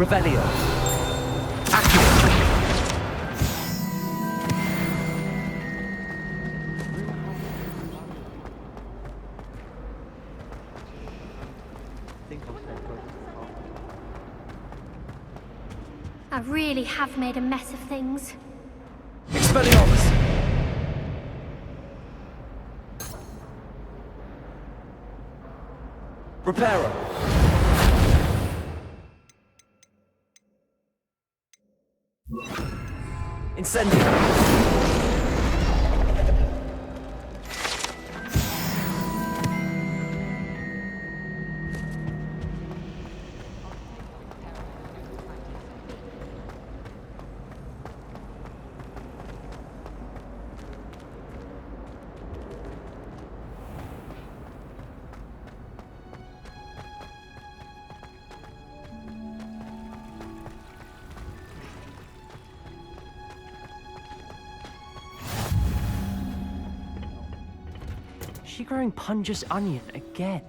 Revelio. Accio. I really have made a mess of things. Expelliarmus. Reparo. Incendio. She growing Punja's onion again?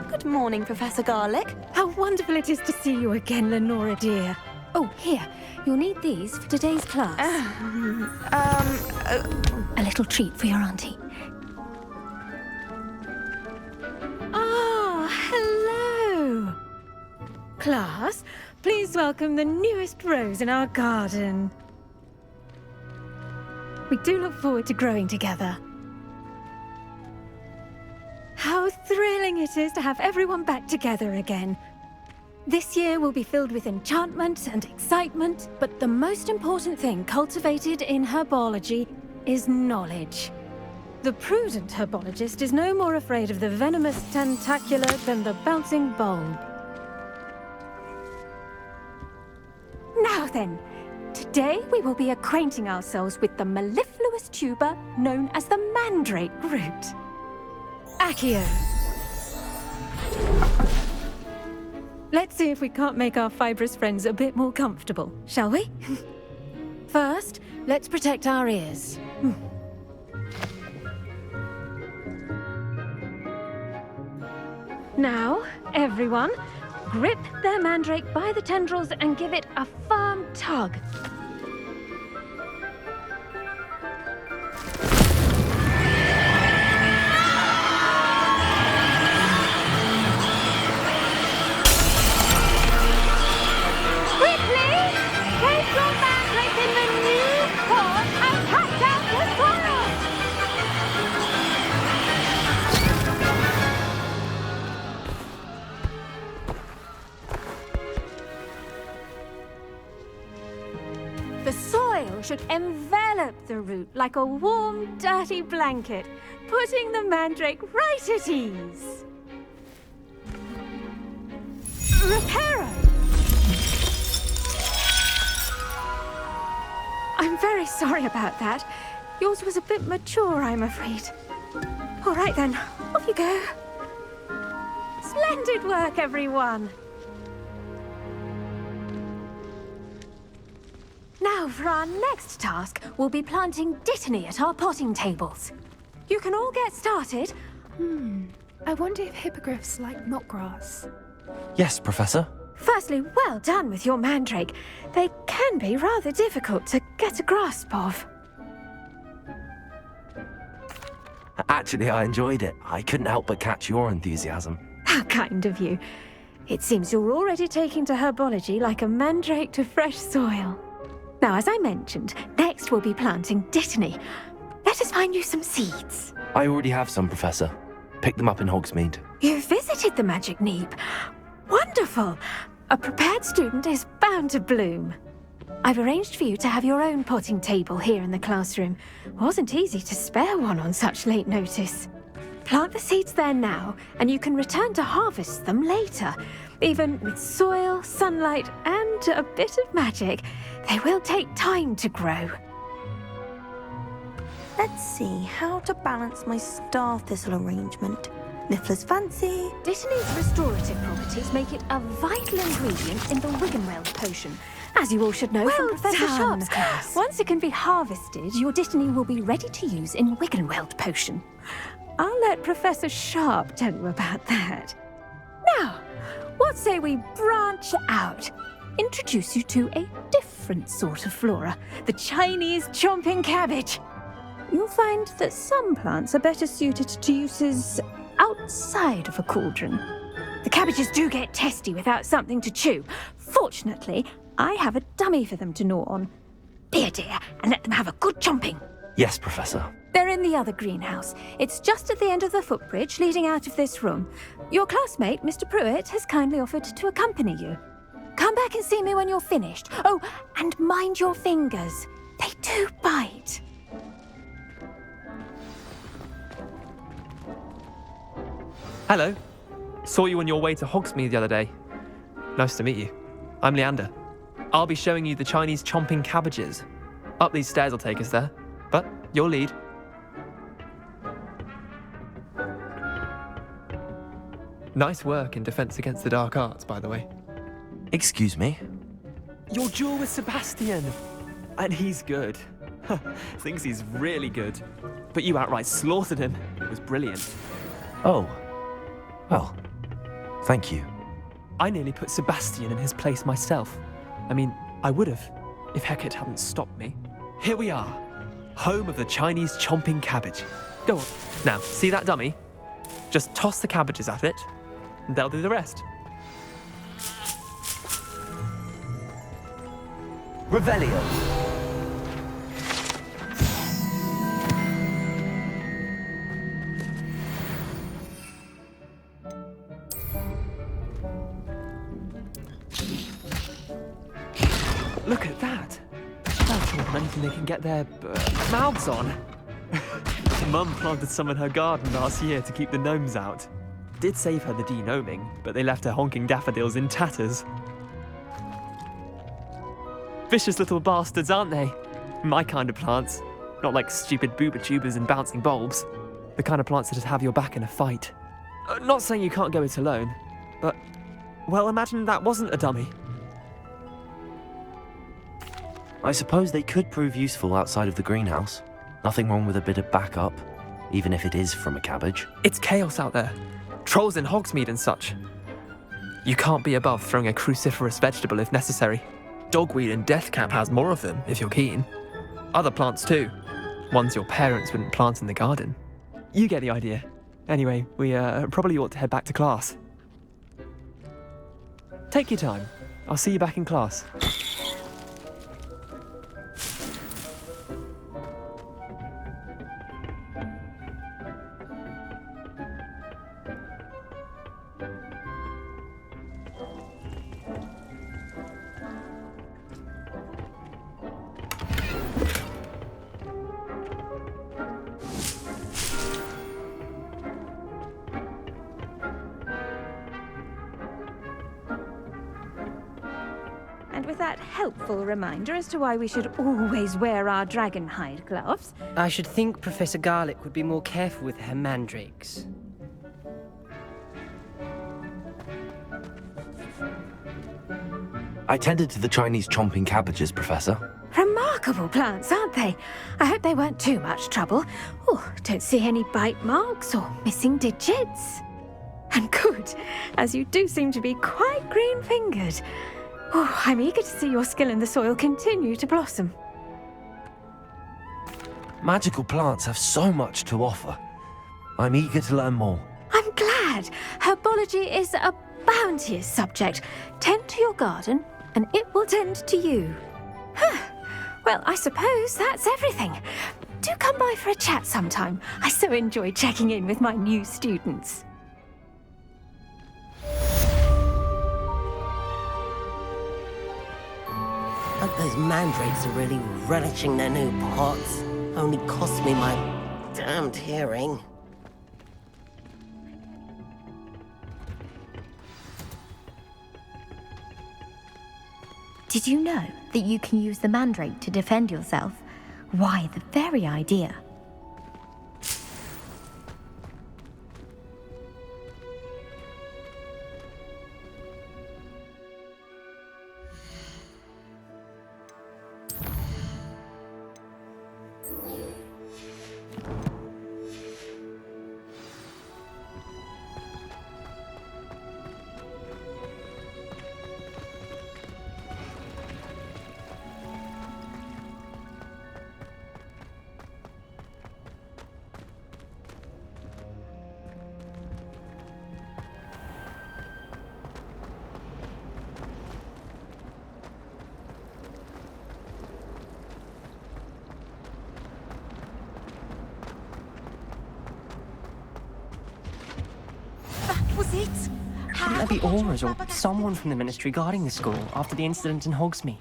Good morning, Professor Garlic. How wonderful it is to see you again, Lenora dear. Oh, here. You'll need these for today's class. A little treat for your auntie. Ah, hello. Class, please welcome the newest rose in our garden. We do look forward to growing together. How thrilling it is to have everyone back together again. This year will be filled with enchantment and excitement, but the most important thing cultivated in herbology is knowledge. The prudent herbologist is no more afraid of the venomous tentacula than the bouncing bulb. Now then, today we will be acquainting ourselves with the mellifluous tuber known as the mandrake root. Accio. Let's see if we can't make our fibrous friends a bit more comfortable, shall we? First, let's protect our ears. Now, everyone, grip their mandrake by the tendrils and give it a firm tug. The soil should envelop the root like a warm, dirty blanket, putting the mandrake right at ease. Reparo! I'm very sorry about that. Yours was a bit mature, I'm afraid. All right then, off you go. Splendid work, everyone! Now, for our next task, we'll be planting dittany at our potting tables. You can all get started. I wonder if hippogriffs like knotgrass. Yes, Professor. Firstly, well done with your mandrake. They can be rather difficult to get a grasp of. Actually, I enjoyed it. I couldn't help but catch your enthusiasm. How kind of you. It seems you're already taking to herbology like a mandrake to fresh soil. Now, as I mentioned, next we'll be planting dittany. Let us find you some seeds. I already have some, Professor. Picked them up in Hogsmeade. You visited the Magic Neep. Wonderful! A prepared student is bound to bloom. I've arranged for you to have your own potting table here in the classroom. Wasn't easy to spare one on such late notice. Plant the seeds there now, and you can return to harvest them later. Even with soil, sunlight, and a bit of magic, they will take time to grow. Let's see how to balance my star thistle arrangement. Niffler's fancy. Dittany's restorative properties make it a vital ingredient in the Wiggenweld potion, As you all should know from Well Professor done. Sharp's class, once it can be harvested, your Dittany will be ready to use in Wiggenweld potion. I'll let Professor Sharp tell you about that. Now, what say we branch out? Introduce you to a different sort of flora, the Chinese chomping cabbage. You'll find that some plants are better suited to uses outside of a cauldron. The cabbages do get testy without something to chew. Fortunately, I have a dummy for them to gnaw on. Be a dear and let them have a good chomping. Yes, Professor. They're in the other greenhouse. It's just at the end of the footbridge leading out of this room. Your classmate, Mr. Pruitt, has kindly offered to accompany you. Come back and see me when you're finished. Oh, and mind your fingers. They do bite. Hello. Saw you on your way to Hogsmeade the other day. Nice to meet you. I'm Leander. I'll be showing you the Chinese chomping cabbages. Up these stairs will take us there, but you'll lead. Nice work in Defense Against the Dark Arts, by the way. Excuse me? Your duel with Sebastian! And he's good. Thinks he's really good. But you outright slaughtered him. It was brilliant. Oh. Well, thank you. I nearly put Sebastian in his place myself. I mean, I would have, if Hecate hadn't stopped me. Here we are, home of the Chinese chomping cabbage. Go on. Now, see that dummy? Just toss the cabbages at it, and they'll do the rest. Revelio. Look at that. That's more than anything they can get their mouths on. Mum planted some in her garden last year to keep the gnomes out. Did save her the denoming, but they left her honking daffodils in tatters. Vicious little bastards, aren't they? My kind of plants. Not like stupid booba tubers and bouncing bulbs. The kind of plants that'd have your back in a fight. Not saying you can't go it alone, but, well, imagine that wasn't a dummy. I suppose they could prove useful outside of the greenhouse. Nothing wrong with a bit of backup, even if it is from a cabbage. It's chaos out there. Trolls in Hogsmeade and such. You can't be above throwing a cruciferous vegetable if necessary. Dogweed and deathcap has more of them, if you're keen. Other plants too. Ones your parents wouldn't plant in the garden. You get the idea. Anyway, we probably ought to head back to class. Take your time. I'll see you back in class. And with that helpful reminder as to why we should always wear our dragon hide gloves, I should think Professor Garlick would be more careful with her mandrakes. I tended to the Chinese chomping cabbages, Professor. remarkable plants, aren't they? I hope they weren't too much trouble. Oh, don't see any bite marks or missing digits. And good, as you do seem to be quite green-fingered. Oh, I'm eager to see your skill in the soil continue to blossom. Magical plants have so much to offer. I'm eager to learn more. I'm glad. Herbology is a bounteous subject. Tend to your garden, and it will tend to you. Well, I suppose that's everything. Do come by for a chat sometime. I so enjoy checking in with my new students. Hope those mandrakes are really relishing their new pots. Only cost me my damned hearing. Did you know that you can use the mandrake to defend yourself? Why, the very idea. was it? Shouldn't there be auras or someone from the Ministry guarding the school after the incident in Hogsmeade?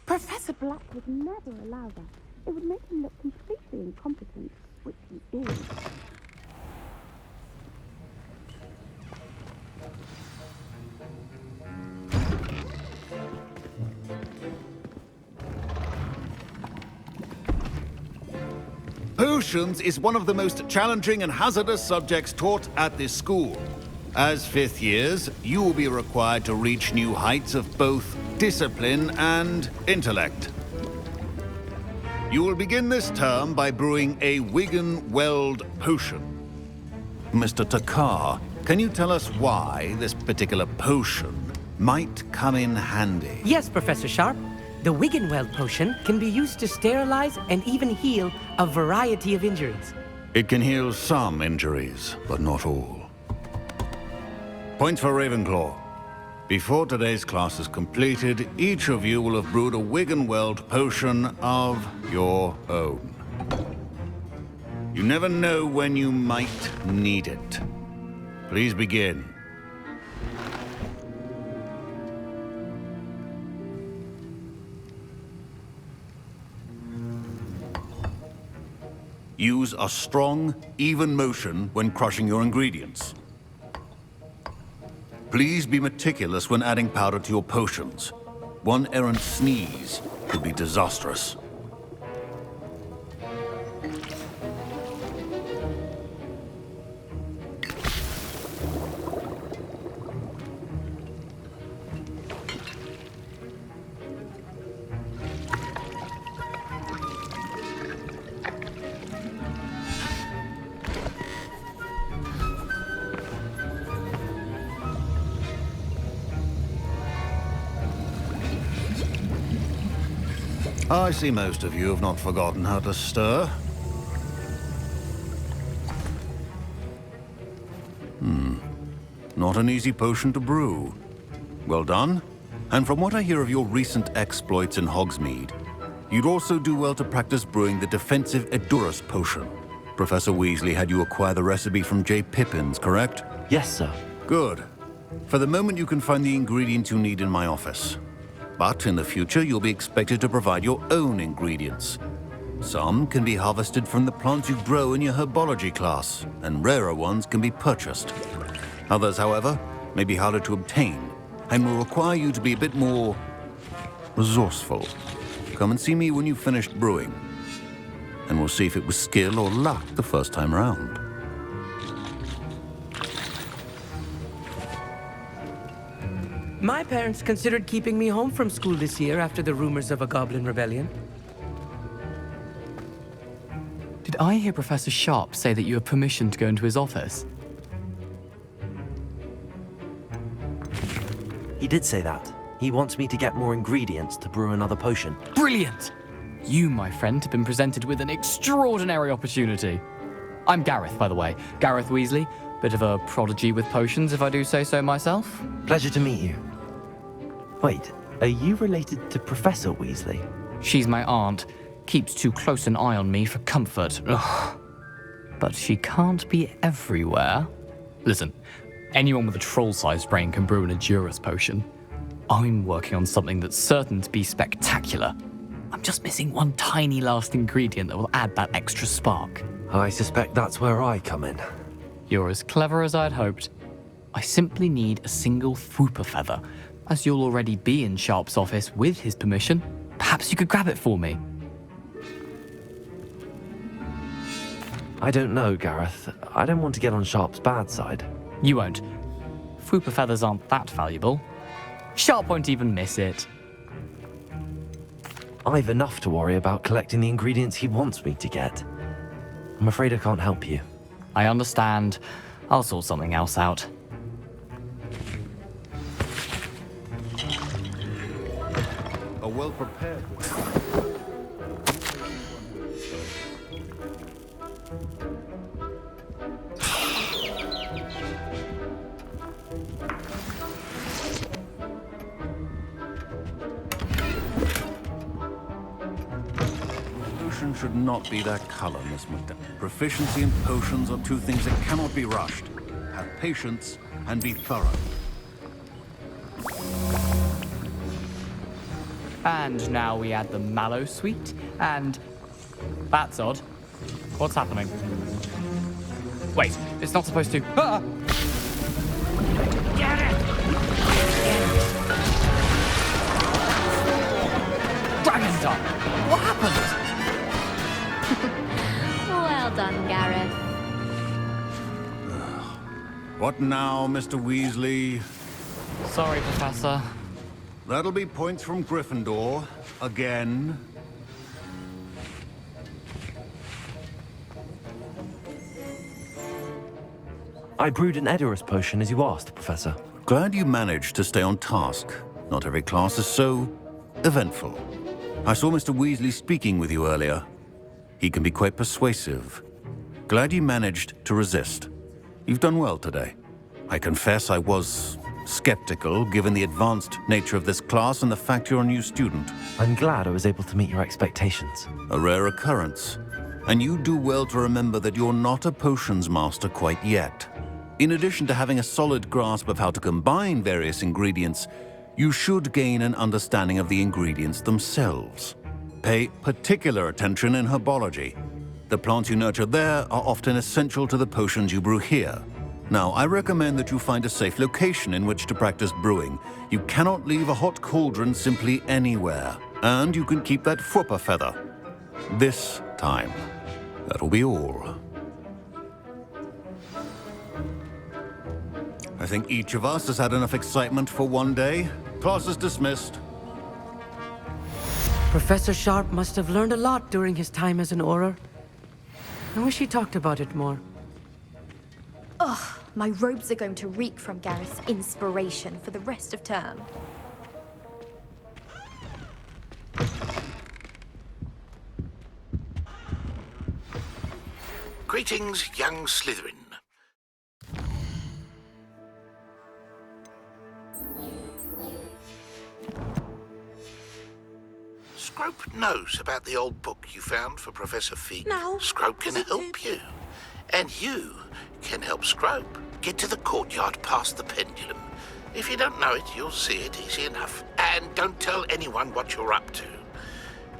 Professor Black would never allow that. It would make him look completely incompetent, which he is. Potions is one of the most challenging and hazardous subjects taught at this school. As fifth years, you will be required to reach new heights of both discipline and intellect. You will begin this term by brewing a Wigan-Weld potion. Mr. Takar, can you tell us why this particular potion might come in handy? Yes, Professor Sharp. The Wiggenweld potion can be used to sterilize and even heal a variety of injuries. It can heal some injuries, but not all. Points for Ravenclaw. Before today's class is completed, each of you will have brewed a Wiggenweld potion of your own. You never know when you might need it. Please begin. Use a strong, even motion when crushing your ingredients. Please be meticulous when adding powder to your potions. One errant sneeze could be disastrous. I see most of you have not forgotten how to stir. Not an easy potion to brew. Well done. And from what I hear of your recent exploits in Hogsmeade, you'd also do well to practice brewing the defensive Edurus potion. Professor Weasley had you acquire the recipe from J. Pippins, correct? Yes, sir. Good. For the moment, you can find the ingredients you need in my office. But in the future, you'll be expected to provide your own ingredients. Some can be harvested from the plants you grow in your herbology class, and rarer ones can be purchased. Others, however, may be harder to obtain, and will require you to be a bit more resourceful. Come and see me when you've finished brewing, and we'll see if it was skill or luck the first time around. My parents considered keeping me home from school this year after the rumors of a goblin rebellion. Did I hear Professor Sharp say that you have permission to go into his office? He did say that. He wants me to get more ingredients to brew another potion. Brilliant! You, my friend, have been presented with an extraordinary opportunity. I'm Gareth, by the way. Gareth Weasley. Bit of a prodigy with potions, if I do say so myself. Pleasure to meet you. Wait, are you related to Professor Weasley? She's my aunt. Keeps too close an eye on me for comfort. Ugh. But she can't be everywhere. Listen, anyone with a troll-sized brain can brew an Edurus potion. I'm working on something that's certain to be spectacular. I'm just missing one tiny last ingredient that will add that extra spark. I suspect that's where I come in. You're as clever as I'd hoped. I simply need a single Fwooper feather. As you'll already be in Sharp's office with his permission, perhaps you could grab it for me. I don't know, Gareth. I don't want to get on Sharp's bad side. You won't. Fwooper feathers aren't that valuable. Sharp won't even miss it. I've enough to worry about collecting the ingredients he wants me to get. I'm afraid I can't help you. I understand. I'll sort something else out. A well-prepared... Potion should not be that color, Miss McDowell. Proficiency in potions are two things that cannot be rushed. have patience, and be thorough. And now we add the mallow sweet, and... That's odd. What's happening? Wait, it's not supposed to... Ah! Get it! Dragon Dog! What happened? Well done, Gareth. What now, Mr. Weasley? Sorry, Professor. That'll be points from Gryffindor. Again. I brewed an Edurus potion as you asked, Professor. Glad you managed to stay on task. Not every class is so eventful. I saw Mr. Weasley speaking with you earlier. He can be quite persuasive. Glad you managed to resist. You've done well today. I confess I was skeptical, given the advanced nature of this class and the fact you're a new student. I'm glad I was able to meet your expectations. A rare occurrence. And you do well to remember that you're not a potions master quite yet. In addition to having a solid grasp of how to combine various ingredients, you should gain an understanding of the ingredients themselves. Pay particular attention in herbology. The plants you nurture there are often essential to the potions you brew here. Now, I recommend that you find a safe location in which to practice brewing. You cannot leave a hot cauldron simply anywhere. And you can keep that Fwooper feather. This time. That'll be all. I think each of us has had enough excitement for one day. Class is dismissed. Professor Sharp must have learned a lot during his time as an Auror. I wish he talked about it more. Ugh, my robes are going to reek from Gareth's inspiration for the rest of term. Greetings, young Slytherin. Scrope knows about the old book you found for Professor Fig. No, Scrope can help you. And you can help Scrope get to the courtyard past the pendulum. If you don't know it, you'll see it easy enough. And don't tell anyone what you're up to.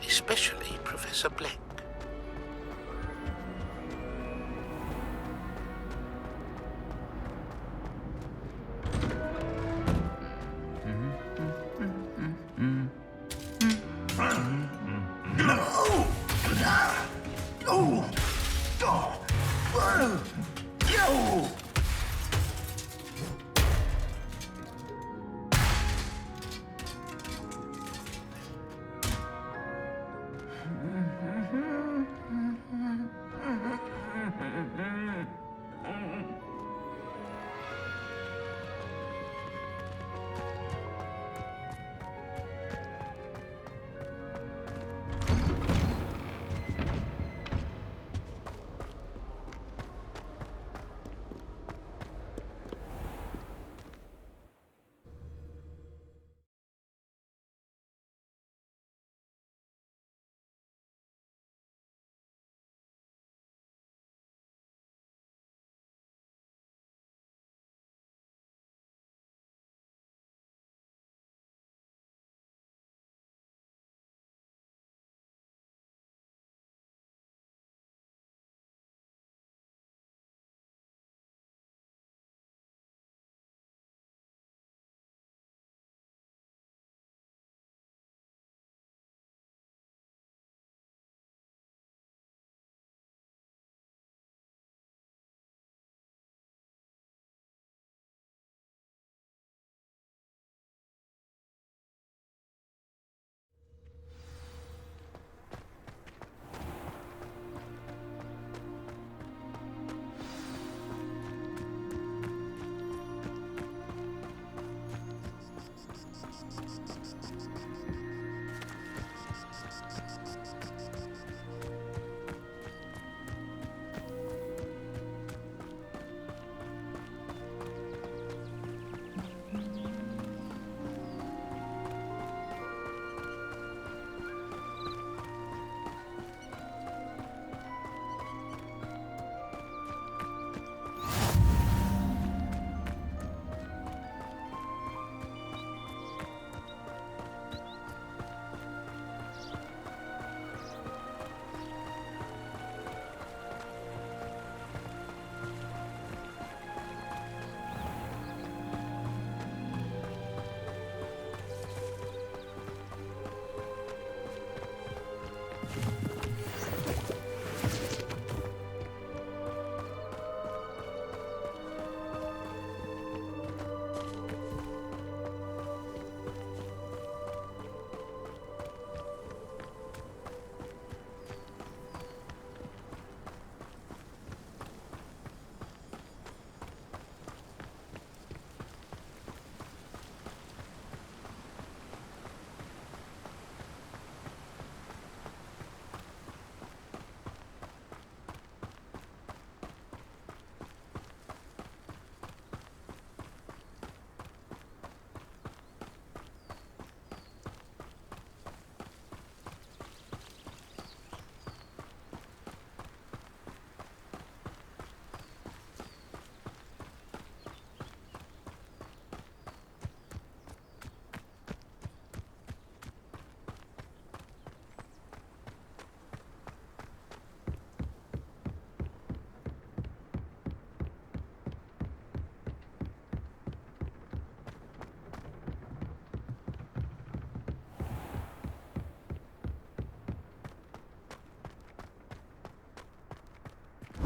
Especially Professor Black.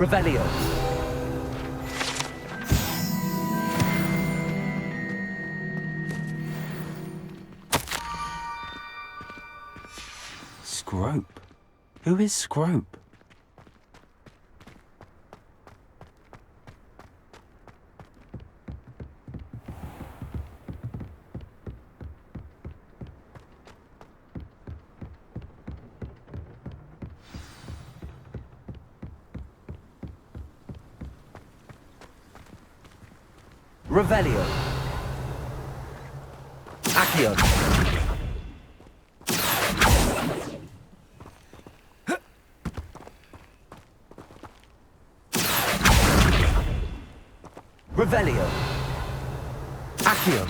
Revelio. Scrope? Who is Scrope? Revelio. Accio. Revelio. Accio.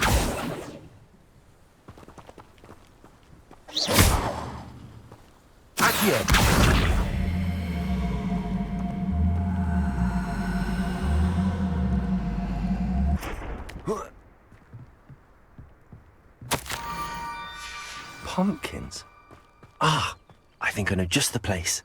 Accio. Pumpkins? Ah, I think I know just the place.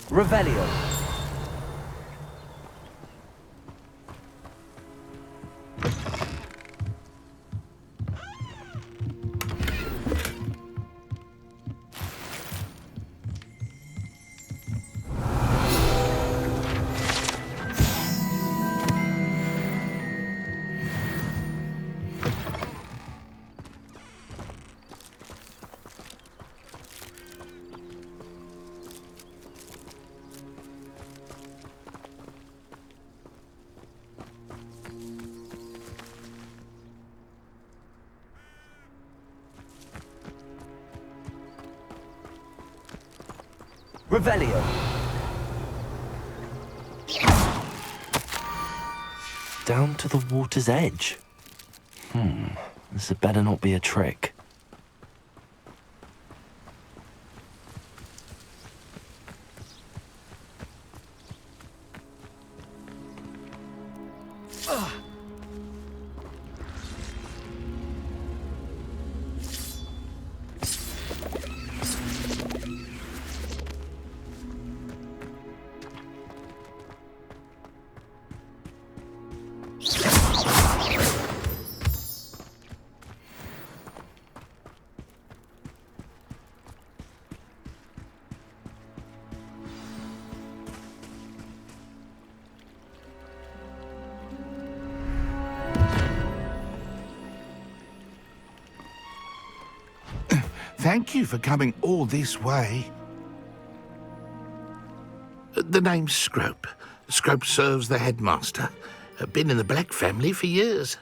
Revelio. Revelio. Down to the water's edge. This had better not be a trick. Thank you for coming all this way. The name's Scrope. Scrope serves the headmaster. Been in the Black family for years.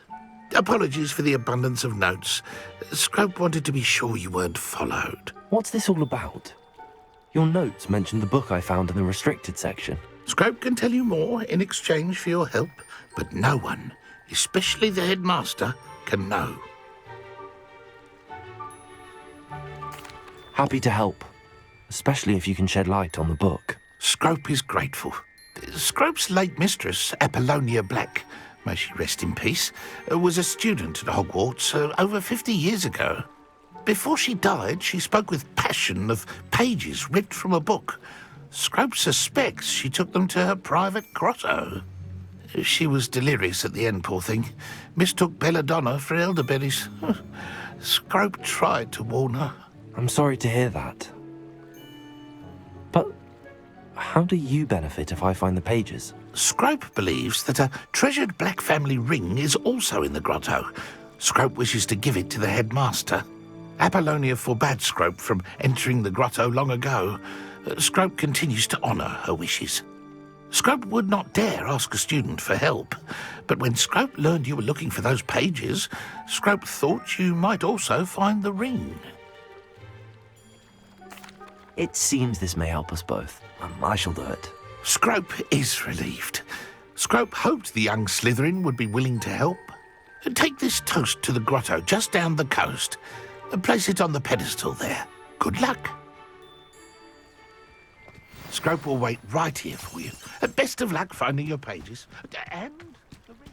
Apologies for the abundance of notes. Scrope wanted to be sure you weren't followed. What's this all about? Your notes mentioned the book I found in the restricted section. Scrope can tell you more in exchange for your help, but no one, especially the headmaster, can know. Happy to help, especially if you can shed light on the book. Scrope is grateful. Scrope's late mistress, Apollonia Black, may she rest in peace, was a student at Hogwarts over 50 years ago. Before she died, she spoke with passion of pages ripped from a book. Scrope suspects she took them to her private grotto. She was delirious at the end, poor thing. Mistook belladonna for elderberries. Scrope tried to warn her. I'm sorry to hear that. But how do you benefit if I find the pages? Scrope believes that a treasured Black family ring is also in the grotto. Scrope wishes to give it to the headmaster. Apollonia forbade Scrope from entering the grotto long ago. Scrope continues to honour her wishes. Scrope would not dare ask a student for help, but when Scrope learned you were looking for those pages, Scrope thought you might also find the ring. It seems this may help us both. I shall do it. Scrope is relieved. Scrope hoped the young Slytherin would be willing to help. Take this toast to the grotto just down the coast and place it on the pedestal there. Good luck. Scrope will wait right here for you. Best of luck finding your pages. And the ring.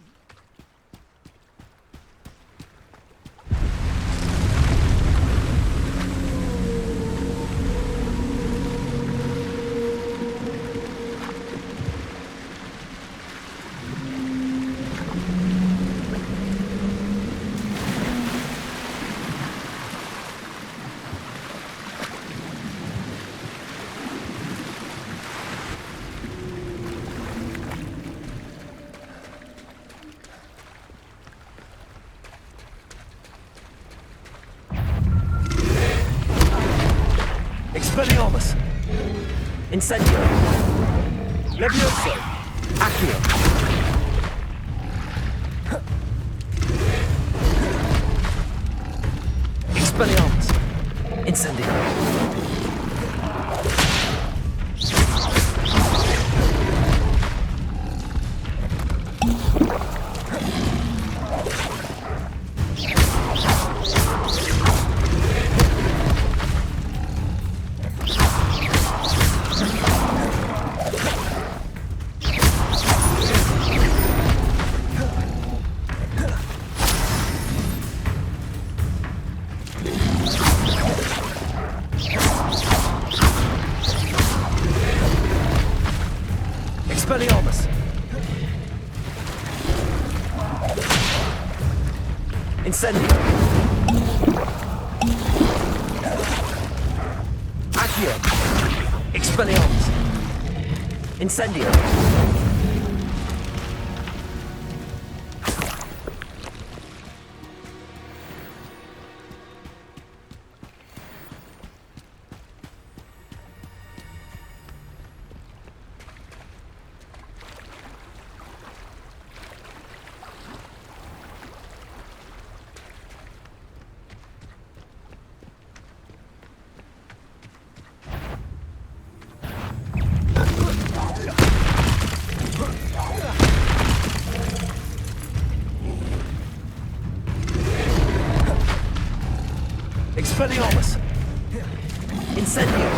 Expelliarmus! Incendio! Levioso! Accio! Expelliarmus! Incendio! Expelliarmus! Incendio! Accio! Expelliarmus! Incendio! Expelliarmus! Incendio!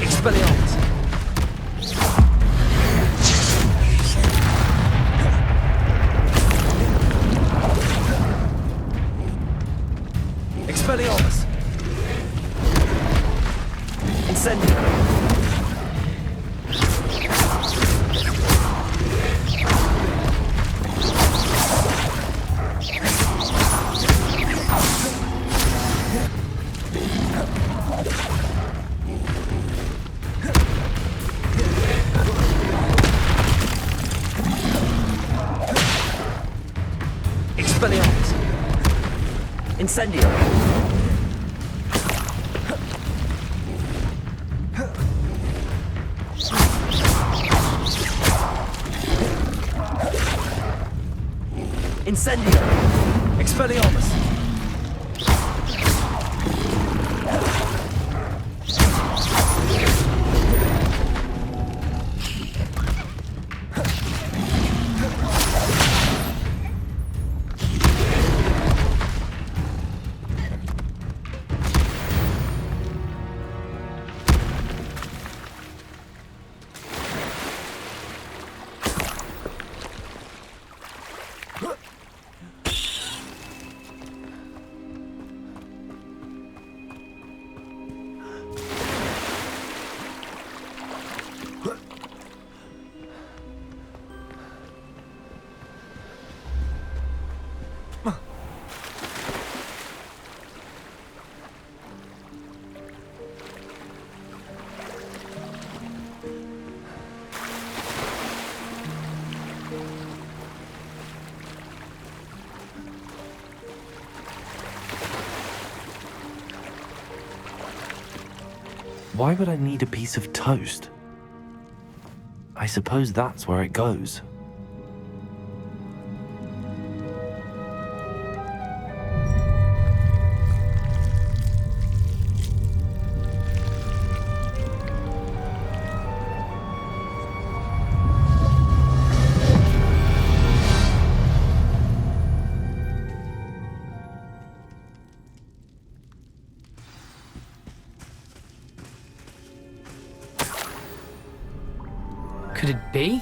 Expelliarmus! Expelliarmus! Incendio! Expelliarmus! Incendio! Incendio! Expelliarmus! Why would I need a piece of toast? I suppose that's where it goes. Could it be?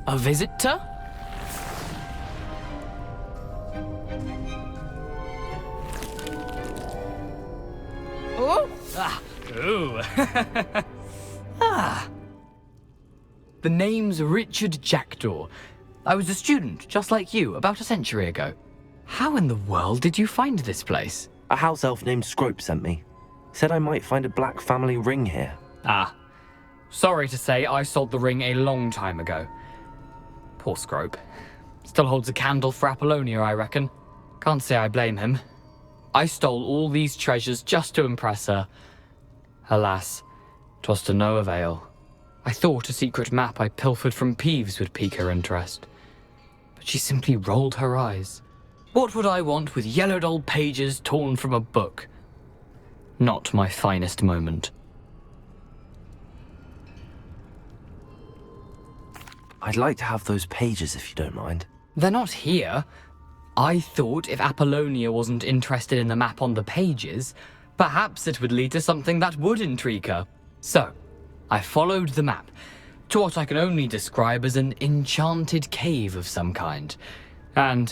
A visitor? Oh! Ah! Ooh! Ah! The name's Richard Jackdaw. I was a student, just like you, about a century ago. How in the world did you find this place? A house elf named Scrope sent me. Said I might find a black family ring here. Ah. Sorry to say, I sold the ring a long time ago. Poor Scrope. Still holds a candle for Apollonia, I reckon. Can't say I blame him. I stole all these treasures just to impress her. Alas, 'twas to no avail. I thought a secret map I pilfered from Peeves would pique her interest. But she simply rolled her eyes. What would I want with yellowed old pages torn from a book? Not my finest moment. I'd like to have those pages if you don't mind. They're not here. I thought if Apollonia wasn't interested in the map on the pages, perhaps it would lead to something that would intrigue her. So, I followed the map to what I can only describe as an enchanted cave of some kind. And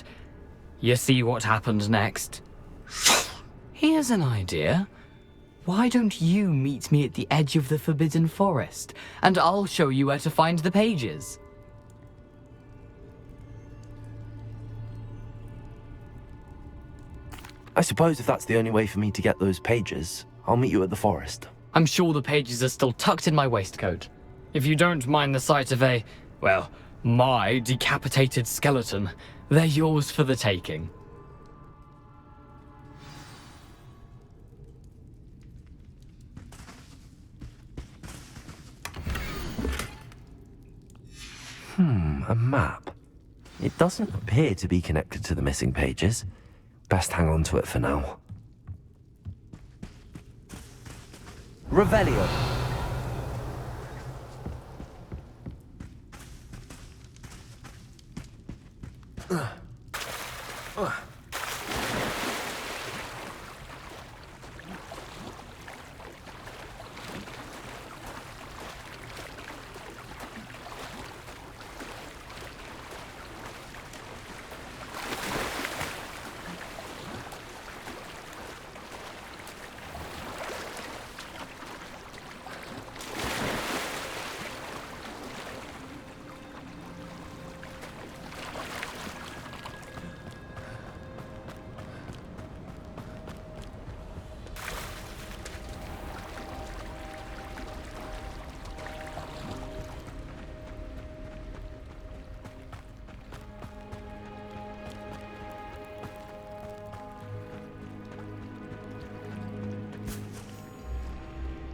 you see what happened next? Here's an idea. Why don't you meet me at the edge of the Forbidden Forest, and I'll show you where to find the pages? I suppose if that's the only way for me to get those pages, I'll meet you at the forest. I'm sure the pages are still tucked in my waistcoat. If you don't mind the sight of my decapitated skeleton, they're yours for the taking. A map. It doesn't appear to be connected to the missing pages. Best hang on to it for now. Revelio.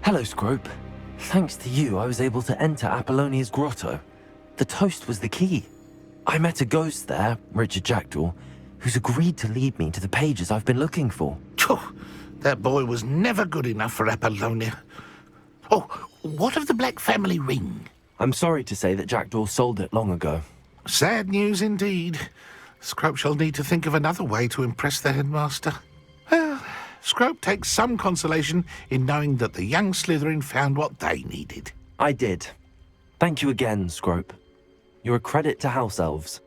Hello, Scrope. Thanks to you, I was able to enter Apollonia's grotto. The toast was the key. I met a ghost there, Richard Jackdaw, who's agreed to lead me to the pages I've been looking for. That boy was never good enough for Apollonia. Oh, what of the Black family ring? I'm sorry to say that Jackdaw sold it long ago. Sad news indeed. Scrope shall need to think of another way to impress the headmaster. Well, Scrope takes some consolation in knowing that the young Slytherin found what they needed. I did. Thank you again, Scrope. You're a credit to house elves.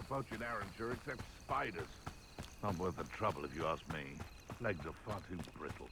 float you an Arranger except spiders. Not worth the trouble if you ask me. Legs are far too brittle.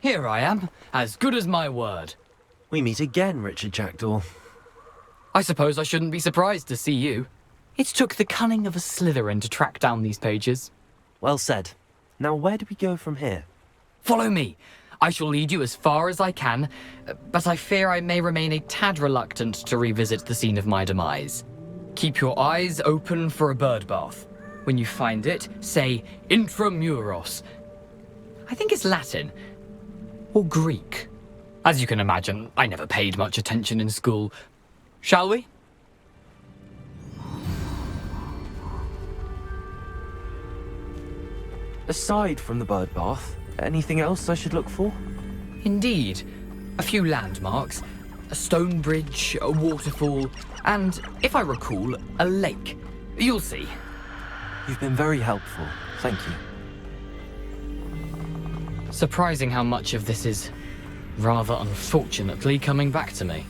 Here I am, as good as my word. We meet again, Richard Jackdaw. I suppose I shouldn't be surprised to see you. It took the cunning of a Slytherin to track down these pages. Well said. Now where do we go from here? Follow me. I shall lead you as far as I can, but I fear I may remain a tad reluctant to revisit the scene of my demise. Keep your eyes open for a bird bath. When you find it, say intramuros. I think it's Latin. Or Greek. As you can imagine, I never paid much attention in school. Shall we? Aside from the bird bath, anything else I should look for? Indeed. A few landmarks, a stone bridge, a waterfall, and, if I recall, a lake. You'll see. You've been very helpful. Thank you. Surprising how much of this is, rather unfortunately, coming back to me.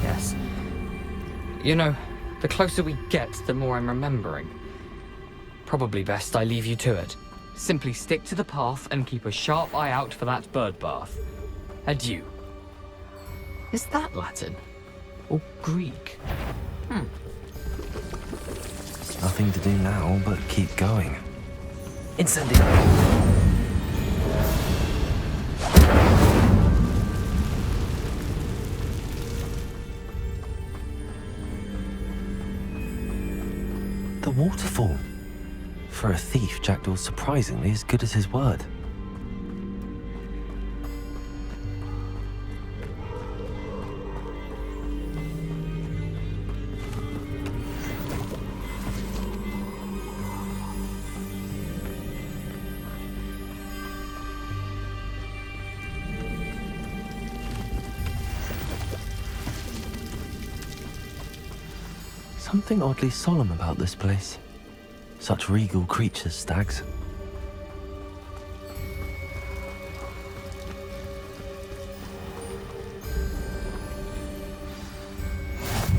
Yes. You know, the closer we get, the more I'm remembering. Probably best I leave you to it. Simply stick to the path and keep a sharp eye out for that bird bath. Adieu. Is that Latin? Or Greek? Nothing to do now but keep going. Incendio! The waterfall. For a thief, Jackdaw's surprisingly as good as his word. Something oddly solemn about this place. Such regal creatures, stags.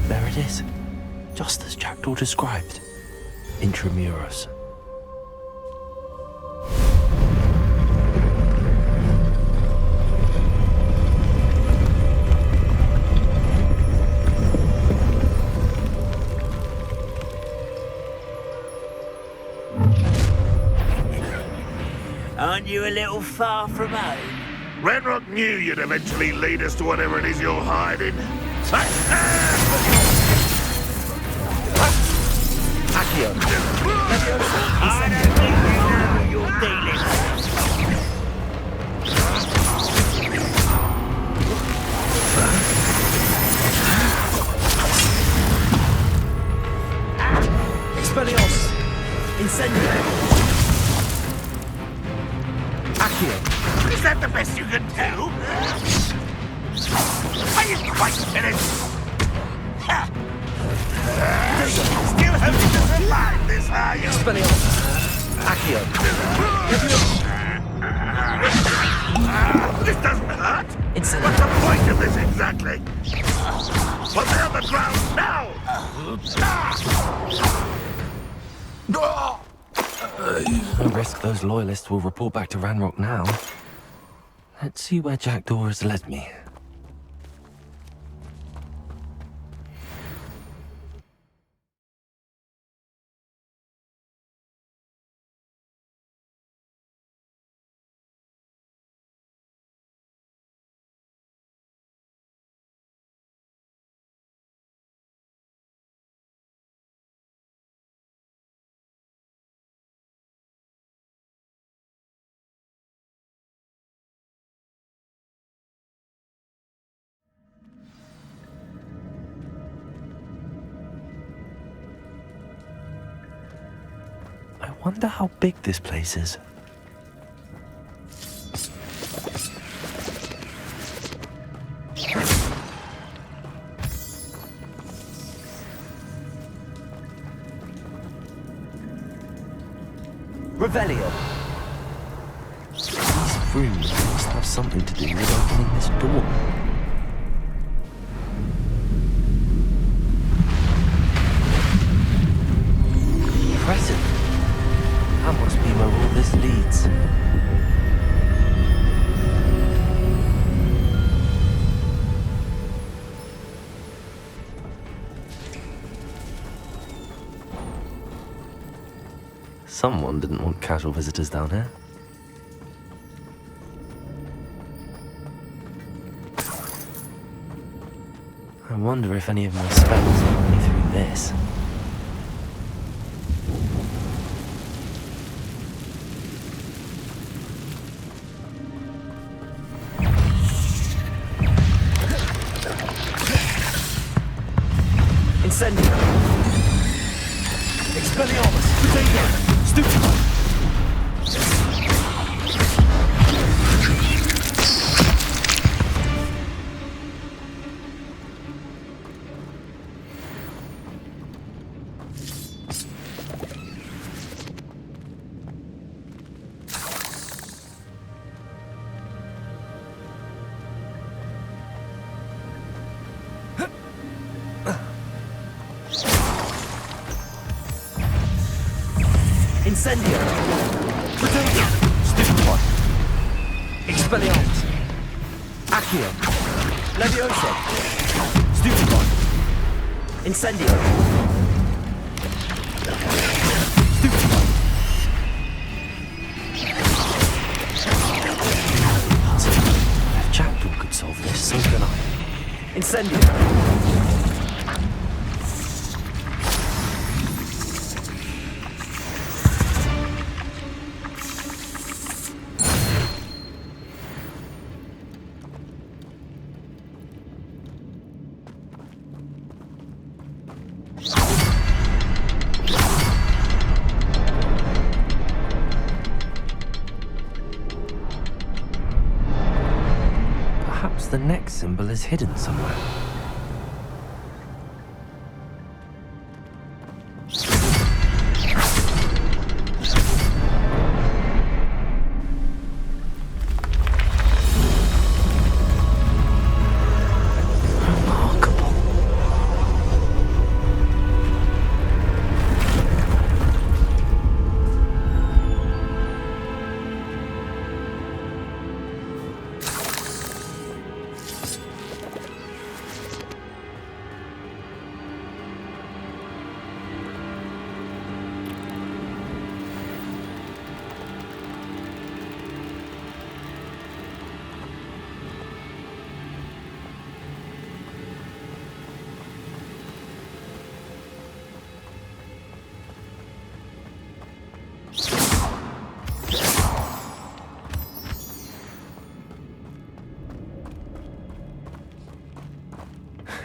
There it is, just as Jackdaw described. Intramuros. Aren't you a little far from home? Renrock knew you'd eventually lead us to whatever it is you're hiding. Accio. I don't think you know what you're dealing with. Expelliarmus! Incendio! Accio! Is that the best you can do? Are you quite finished? Still hoping to survive this, are you? Expelliarmus! Accio! This doesn't hurt. Incendio. What's the point of this exactly? Well, they're on the ground now! No risk those loyalists will report back to Ranrock now. Let's see where Jackdaw has led me. I wonder how big this place is. Revelio. These rooms must have something to do with opening this door. Impressive. That must be where all this leads. Someone didn't want casual visitors down here. I wonder if any of my spells got me through this. Incendio! Expelliarmus! Potato! Stupefy! Incendio! Potato! Stupefy! Expelliarmus! Accio! Levioso! Stupefy! Incendio! Stupefy! If Jackdaw could solve this, so can I. Incendio! Perhaps the next symbol is hidden somewhere.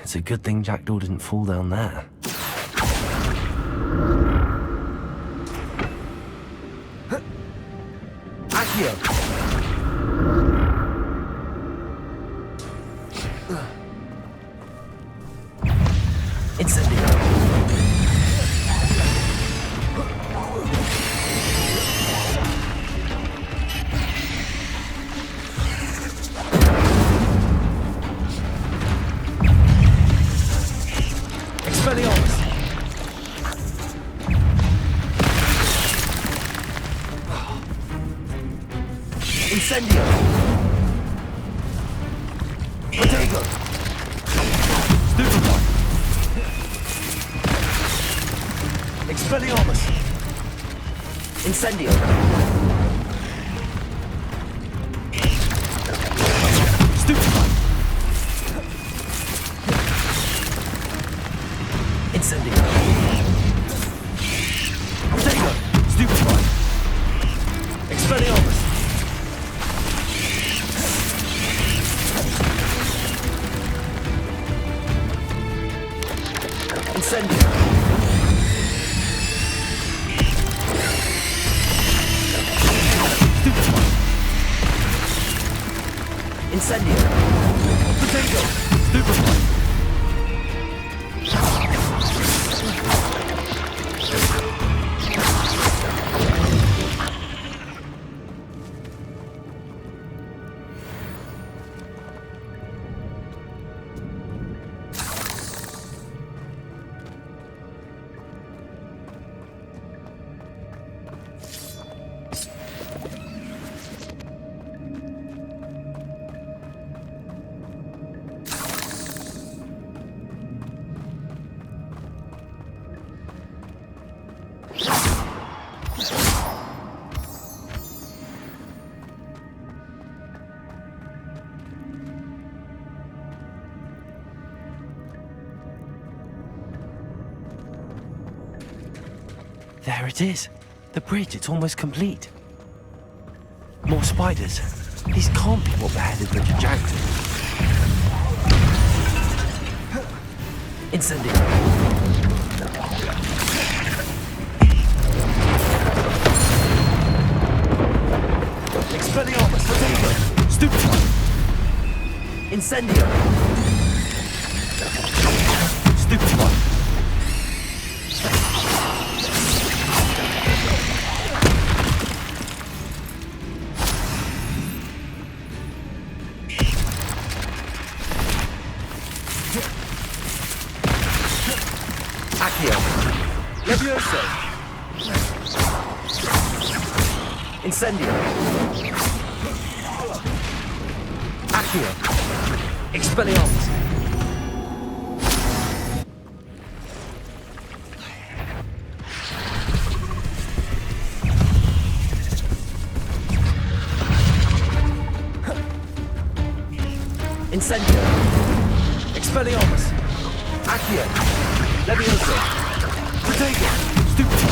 It's a good thing Jackdaw didn't fall down there. Accio! Incendio! Expelliarmus! Incendio! Protego! Stupefy! Expelliarmus! Incendio! Stupefy! Incendio! Protego! Stupefy! Expelliarmus! Incendio! Stupefy! Incendio! Protego! Stupefy! There it is. The bridge, it's almost complete. More spiders. These can't be what beheaded Richard Jackson. Incendio. Expelliarmus, Protego. Stupefy. Incendio. Stupefy. Levioso! Incendio! Accio! Expelliarmus! Incendio! Expelliarmus! Accio! Levioso! Protego! Stupefy!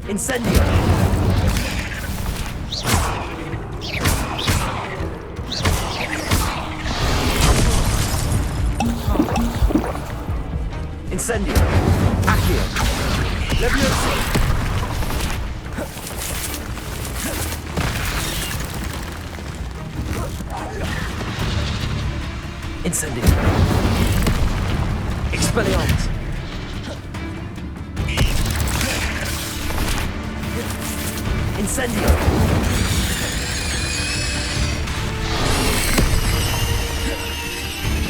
Incendio! Incendio! Accio! Levioso! Incendio! Expelliarmus! Incendio!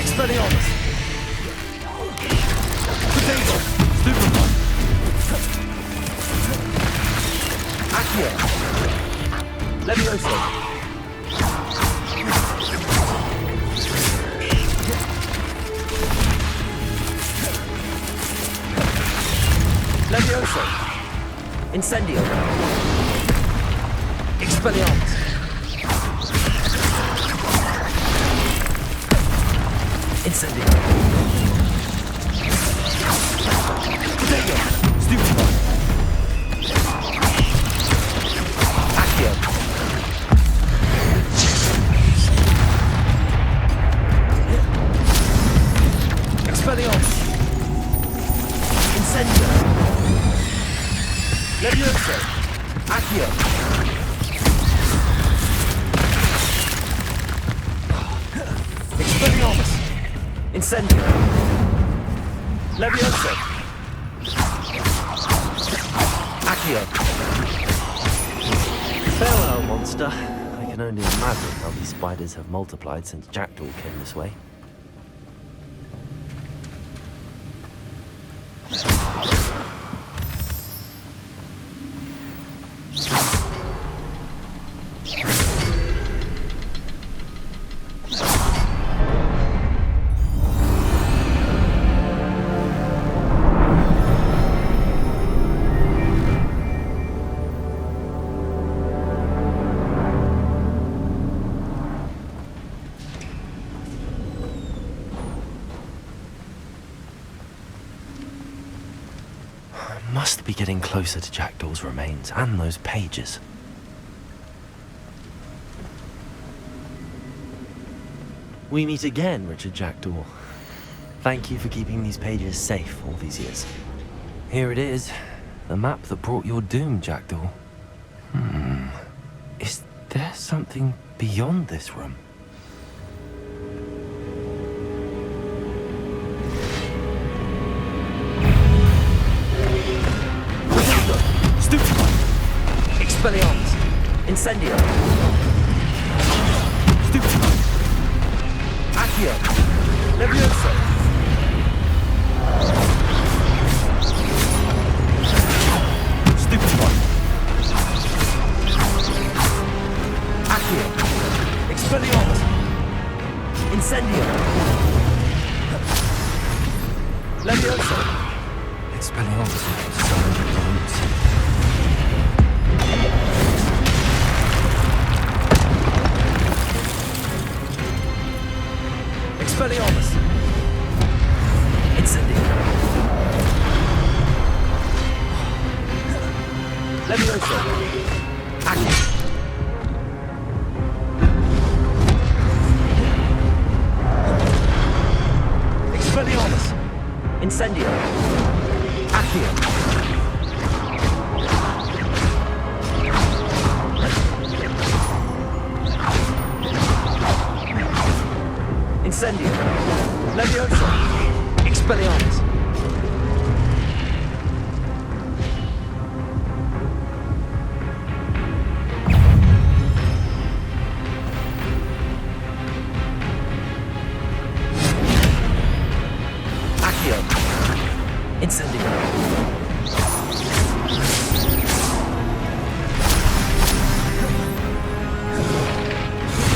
Expelliarmus! Protego! Stupefy! Accio! Levioso! Levioso! Incendio! Expelliarmus! Incendio! Protego! Stupefy! Accio! Expelliarmus! Incendio! Levioso! Accio! Expelliarmus! Incendio! Levioso! Accio! Farewell, monster. I can only imagine how these spiders have multiplied since Jackdaw came this way. Must be getting closer to Jackdaw's remains and those pages. We meet again, Richard Jackdaw. Thank you for keeping these pages safe all these years. Here it is, the map that brought your doom, Jackdaw. Is there something beyond this room? Expelliarmus! Incendio! Stupefy! Accio! Levioso! Stupefy! Accio! Expelliarmus! Incendio! Levioso! Expelliarmus with so bullets. Expelliarmus! Incendio! Levioso! Accio! Expelliarmus! Incendio! Accio! Incendio! Levioso! Expelliarmus!